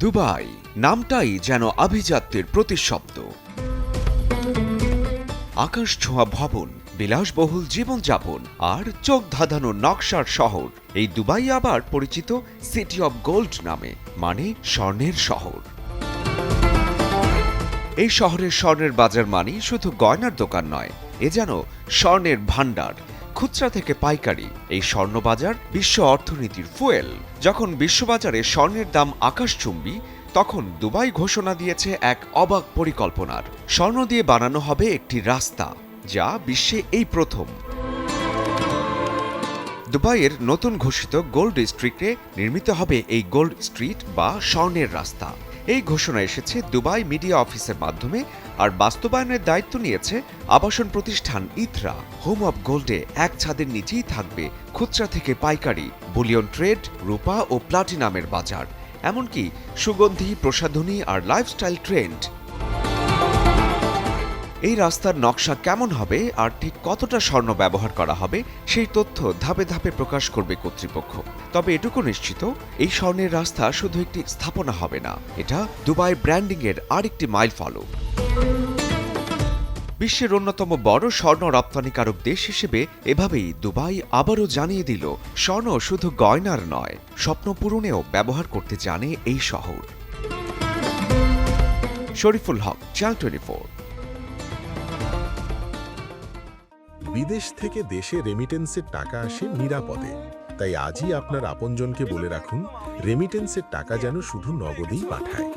Dubai নামটাই যেন আভিজাত্যের প্রতিশব্দ। আকাশ ছোঁয়া ভবন, বিলাসবহুল জীবনযাপন আর চোখ ধাঁধানো নকশার শহর। এই দুবাই আবার পরিচিত সিটি অব গোল্ড নামে, মানে স্বর্ণের শহর। এই শহরের স্বর্ণের বাজার মানে শুধু গয়নার দোকান নয়, এ যেন স্বর্ণের ভাণ্ডার। খুচরা থেকে পাইকারি, এই স্বর্ণবাজার বিশ্ব অর্থনীতির ফুয়েল। যখন বিশ্ববাজারে স্বর্ণের দাম আকাশচুম্বী, তখন দুবাই ঘোষণা দিয়েছে এক অবাক পরিকল্পনার। স্বর্ণ দিয়ে বানানো হবে একটি রাস্তা, যা বিশ্বে এই প্রথম। দুবাইয়ের নতুন ঘোষিত গোল্ড ডিস্ট্রিক্টে নির্মিত হবে এই গোল্ড স্ট্রিট বা স্বর্ণের রাস্তা। এই ঘোষণা এসেছে দুবাই মিডিয়া অফিসের মাধ্যমে, আর বাস্তবায়নের দায়িত্ব নিয়েছে আবাসন প্রতিষ্ঠান ইত্রা। হোম অব গোল্ডে এক ছাদের নিচেই থাকবে খুচরা থেকে পাইকারি, বুলিয়ন ট্রেড, রূপা ও প্লাটিনামের বাজার, এমনকি সুগন্ধি, প্রসাধনী আর লাইফস্টাইল ট্রেন্ড। এই রাস্তার নকশা কেমন হবে আর ঠিক কতটা স্বর্ণ ব্যবহার করা হবে, সেই তথ্য ধাপে ধাপে প্রকাশ করবে কর্তৃপক্ষ। তবে এটুকু নিশ্চিত, এই স্বর্ণের রাস্তা শুধু একটি স্থাপনা হবে না, এটা দুবাই ব্র্যান্ডিংয়ের আরেকটি মাইলফলক। বিশ্বের অন্যতম বড় স্বর্ণ রপ্তানিকারক দেশ হিসেবে এভাবেই দুবাই আবারও জানিয়ে দিল, স্বর্ণ শুধু গয়নার নয়, স্বপ্ন পূরণেও ব্যবহার করতে জানে এই শহর। শরীফুল হক, চ্যানেল 24। বিদেশ থেকে দেশে রেমিটেন্সের টাকা আসে নিরাপদে। তাই আজই আপনার আপনজনকে বলে রাখুন, রেমিটেন্সের টাকা যেন শুধু নগদেই পাঠায়।